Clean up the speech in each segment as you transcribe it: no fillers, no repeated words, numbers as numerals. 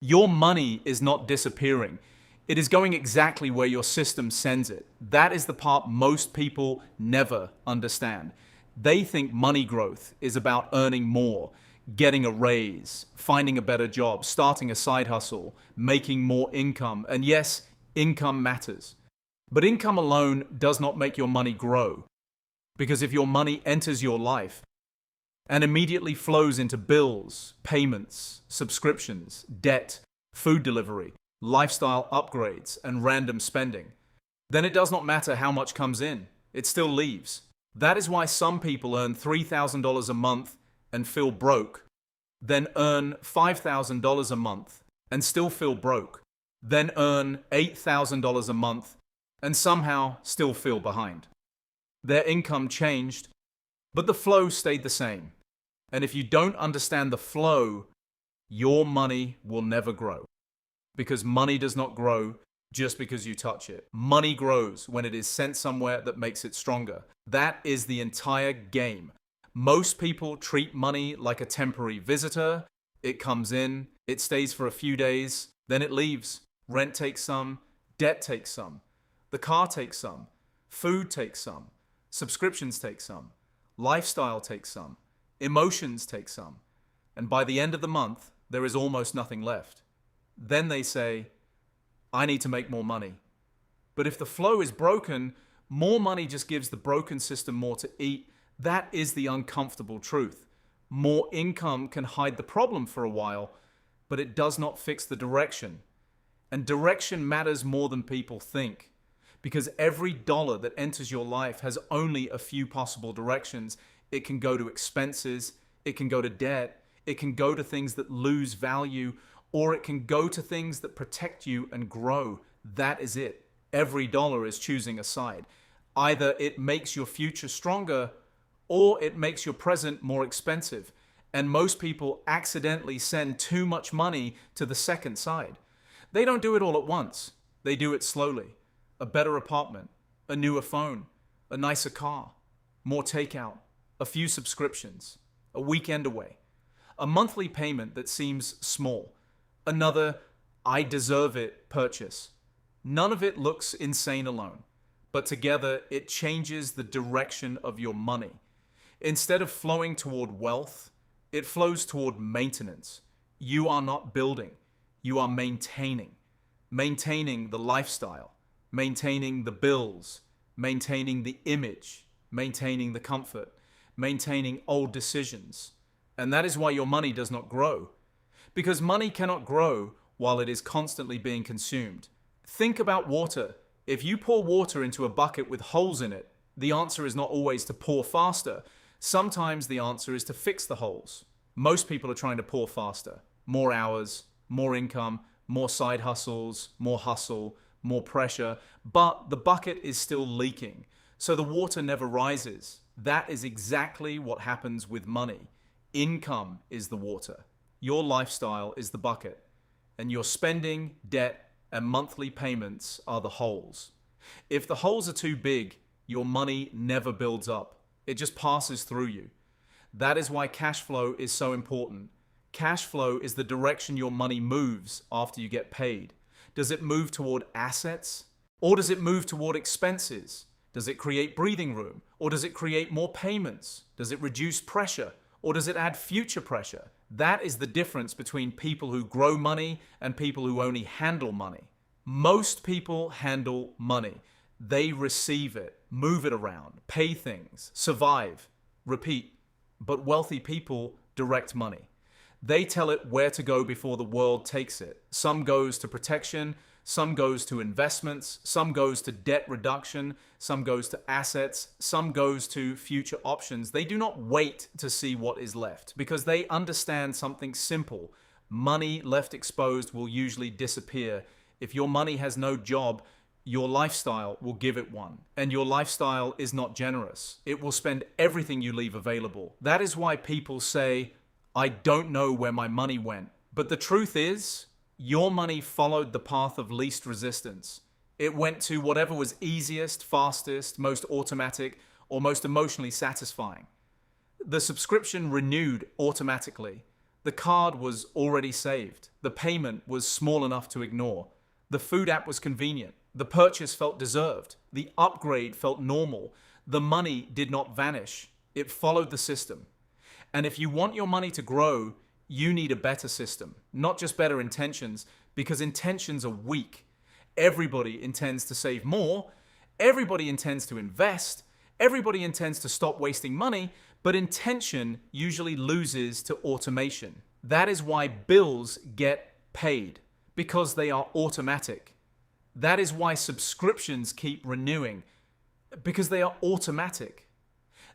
Your money is not disappearing. It is going exactly where your system sends it. That is the part most people never understand. They think money growth is about earning more, getting a raise, finding a better job, starting a side hustle, making more income. And yes, income matters. But income alone does not make your money grow. Because if your money enters your life and immediately flows into bills, payments, subscriptions, debt, food delivery, lifestyle upgrades, and random spending, then it does not matter how much comes in, it still leaves. That is why some people earn $3,000 a month and feel broke, then earn $5,000 a month and still feel broke, then earn $8,000 a month and somehow still feel behind. Their income changed, but the flow stayed the same. And if you don't understand the flow, your money will never grow. Because money does not grow just because you touch it. Money grows when it is sent somewhere that makes it stronger. That is the entire game. Most people treat money like a temporary visitor. It comes in, it stays for a few days, then it leaves. Rent takes some, debt takes some, the car takes some, food takes some, subscriptions take some, lifestyle takes some, emotions take some. And by the end of the month, there is almost nothing left. Then they say, I need to make more money. But if the flow is broken, more money just gives the broken system more to eat. That is the uncomfortable truth. More income can hide the problem for a while, but it does not fix the direction. And direction matters more than people think. Because every dollar that enters your life has only a few possible directions. It can go to expenses, it can go to debt, it can go to things that lose value, or it can go to things that protect you and grow. That is it. Every dollar is choosing a side. Either it makes your future stronger, or it makes your present more expensive. And most people accidentally send too much money to the second side. They don't do it all at once. They do it slowly. A better apartment, a newer phone, a nicer car, more takeout, a few subscriptions, a weekend away, a monthly payment that seems small, another I deserve it purchase. None of it looks insane alone, but together it changes the direction of your money. Instead of flowing toward wealth, it flows toward maintenance. You are not building, you are maintaining. Maintaining the lifestyle, maintaining the bills, maintaining the image, maintaining the comfort, maintaining old decisions. And that is why your money does not grow. Because money cannot grow while it is constantly being consumed. Think about water. If you pour water into a bucket with holes in it, the answer is not always to pour faster. Sometimes the answer is to fix the holes. Most people are trying to pour faster. More hours, more income, more side hustles, more hustle, more pressure, but the bucket is still leaking. So the water never rises. That is exactly what happens with money. Income is the water. Your lifestyle is the bucket. And your spending, debt, and monthly payments are the holes. If the holes are too big, your money never builds up. It just passes through you. That is why cash flow is so important. Cash flow is the direction your money moves after you get paid. Does it move toward assets? Or does it move toward expenses? Does it create breathing room? Or does it create more payments? Does it reduce pressure? Or does it add future pressure? That is the difference between people who grow money and people who only handle money. Most people handle money. They receive it, move it around, pay things, survive, repeat. But wealthy people direct money. They tell it where to go before the world takes it. Some goes to protection, some goes to investments, some goes to debt reduction, some goes to assets, some goes to future options. They do not wait to see what is left because they understand something simple. Money left exposed will usually disappear. If your money has no job, your lifestyle will give it one. And your lifestyle is not generous. It will spend everything you leave available. That is why people say, I don't know where my money went. But the truth is, your money followed the path of least resistance. It went to whatever was easiest, fastest, most automatic, or most emotionally satisfying. The subscription renewed automatically. The card was already saved. The payment was small enough to ignore. The food app was convenient. The purchase felt deserved. The upgrade felt normal. The money did not vanish. It followed the system. And if you want your money to grow, you need a better system, not just better intentions, because intentions are weak. Everybody intends to save more. Everybody intends to invest. Everybody intends to stop wasting money, but intention usually loses to automation. That is why bills get paid, because they are automatic. That is why subscriptions keep renewing, because they are automatic.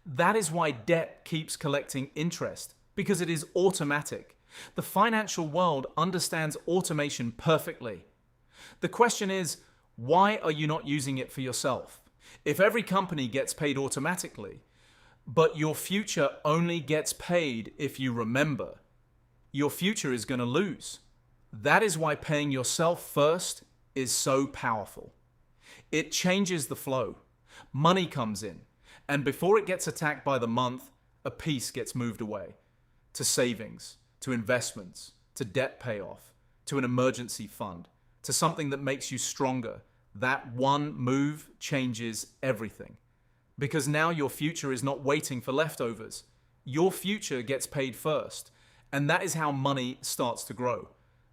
That is why debt keeps collecting interest, because it is automatic. The financial world understands automation perfectly. The question is, why are you not using it for yourself? If every company gets paid automatically, but your future only gets paid if you remember, your future is going to lose. That is why paying yourself first is so powerful. It changes the flow. Money comes in, and before it gets attacked by the month, a piece gets moved away to savings, to investments, to debt payoff, to an emergency fund, to something that makes you stronger. That one move changes everything. Because now your future is not waiting for leftovers. Your future gets paid first. And that is how money starts to grow.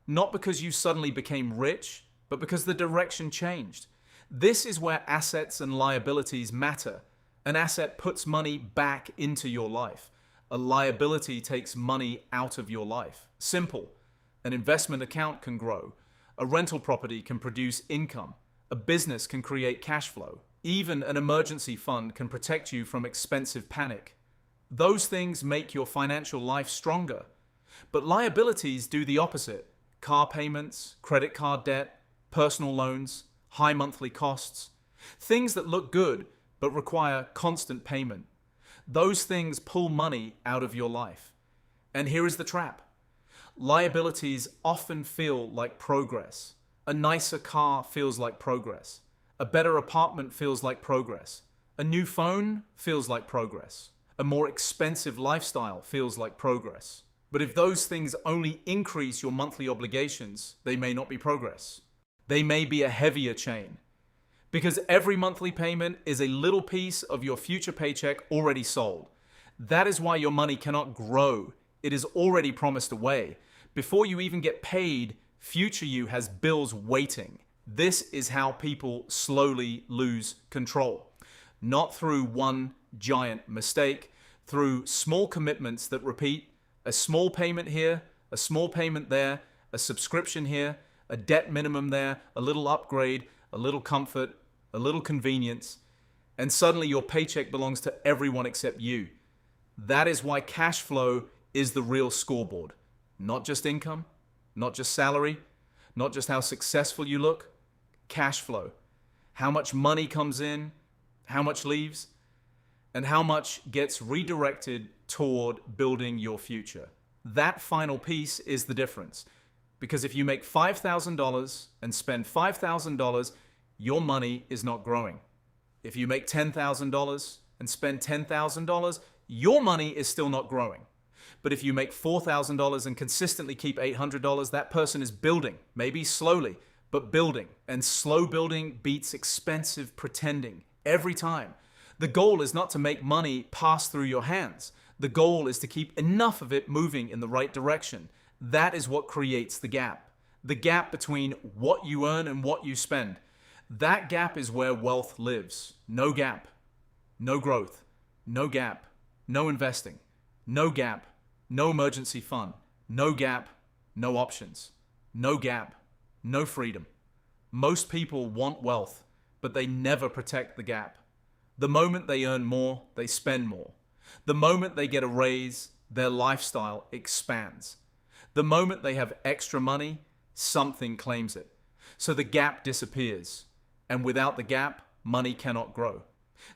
Not because you suddenly became rich, but because the direction changed. This is where assets and liabilities matter. An asset puts money back into your life. A liability takes money out of your life. Simple. An investment account can grow. A rental property can produce income. A business can create cash flow. Even an emergency fund can protect you from expensive panic. Those things make your financial life stronger. But liabilities do the opposite. Car payments, credit card debt, personal loans, high monthly costs. Things that look good but require constant payment. Those things pull money out of your life. And here is the trap. Liabilities often feel like progress. A nicer car feels like progress. A better apartment feels like progress. A new phone feels like progress. A more expensive lifestyle feels like progress. But if those things only increase your monthly obligations, they may not be progress. They may be a heavier chain. Because every monthly payment is a little piece of your future paycheck already sold. That is why your money cannot grow. It is already promised away. Before you even get paid, future you has bills waiting. This is how people slowly lose control. Not through one giant mistake, through small commitments that repeat, a small payment here, a small payment there, a subscription here, a debt minimum there, a little upgrade, a little comfort, a little convenience, and suddenly your paycheck belongs to everyone except you. That is why cash flow is the real scoreboard. Not just income, not just salary, not just how successful you look. Cash flow. How much money comes in, how much leaves, and how much gets redirected toward building your future. That final piece is the difference. Because if you make $5,000 and spend $5,000, your money is not growing. If you make $10,000 and spend $10,000, your money is still not growing. But if you make $4,000 and consistently keep $800, that person is building, maybe slowly, but building. And slow building beats expensive pretending every time. The goal is not to make money pass through your hands. The goal is to keep enough of it moving in the right direction. That is what creates the gap. The gap between what you earn and what you spend. That gap is where wealth lives. No gap, no growth, no gap, no investing, no gap, no emergency fund, no gap, no options, no gap, no freedom. Most people want wealth, but they never protect the gap. The moment they earn more, they spend more. The moment they get a raise, their lifestyle expands. The moment they have extra money, something claims it. So the gap disappears. And without the gap, money cannot grow.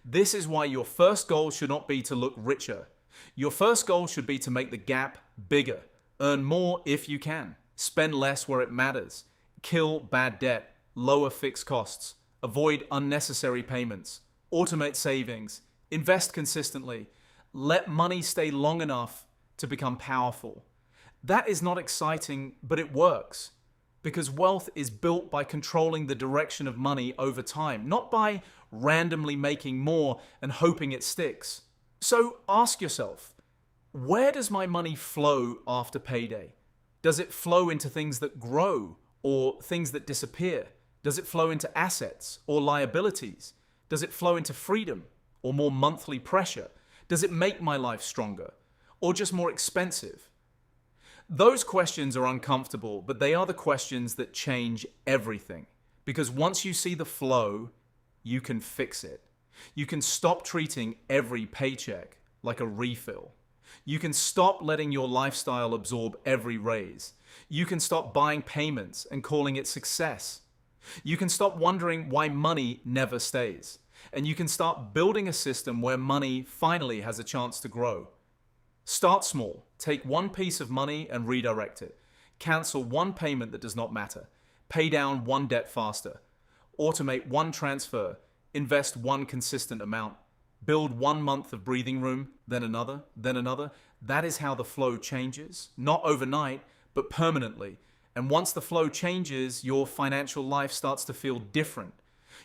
This is why your first goal should not be to look richer. Your first goal should be to make the gap bigger. Earn more if you can. Spend less where it matters. Kill bad debt. Lower fixed costs. Avoid unnecessary payments. Automate savings. Invest consistently. Let money stay long enough to become powerful. That is not exciting, but it works. Because wealth is built by controlling the direction of money over time, not by randomly making more and hoping it sticks. So ask yourself, where does my money flow after payday? Does it flow into things that grow or things that disappear? Does it flow into assets or liabilities? Does it flow into freedom or more monthly pressure? Does it make my life stronger or just more expensive? Those questions are uncomfortable, but they are the questions that change everything. Because once you see the flow, you can fix it. You can stop treating every paycheck like a refill. You can stop letting your lifestyle absorb every raise. You can stop buying payments and calling it success. You can stop wondering why money never stays. And you can start building a system where money finally has a chance to grow. Start small. Take one piece of money and redirect it. Cancel one payment that does not matter. Pay down one debt faster. Automate one transfer. Invest one consistent amount. Build 1 month of breathing room, then another, then another. That is how the flow changes. Not overnight, but permanently. And once the flow changes, your financial life starts to feel different.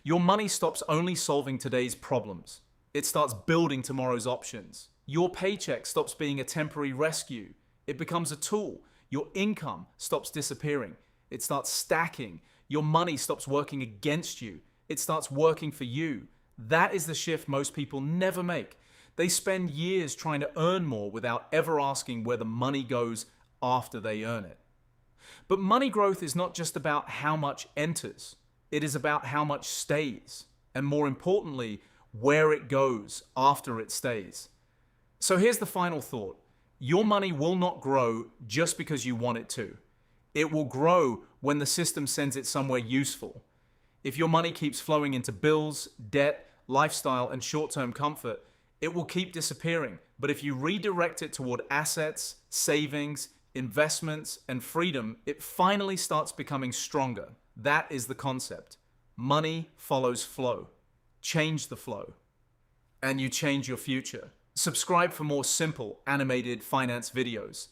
Your money stops only solving today's problems. It starts building tomorrow's options. Your paycheck stops being a temporary rescue. It becomes a tool. Your income stops disappearing. It starts stacking. Your money stops working against you. It starts working for you. That is the shift most people never make. They spend years trying to earn more without ever asking where the money goes after they earn it. But money growth is not just about how much enters. It is about how much stays. And more importantly, where it goes after it stays. So here's the final thought. Your money will not grow just because you want it to. It will grow when the system sends it somewhere useful. If your money keeps flowing into bills, debt, lifestyle, and short-term comfort, it will keep disappearing. But if you redirect it toward assets, savings, investments, and freedom, it finally starts becoming stronger. That is the concept. Money follows flow. Change the flow, and you change your future. Subscribe for more simple, animated finance videos.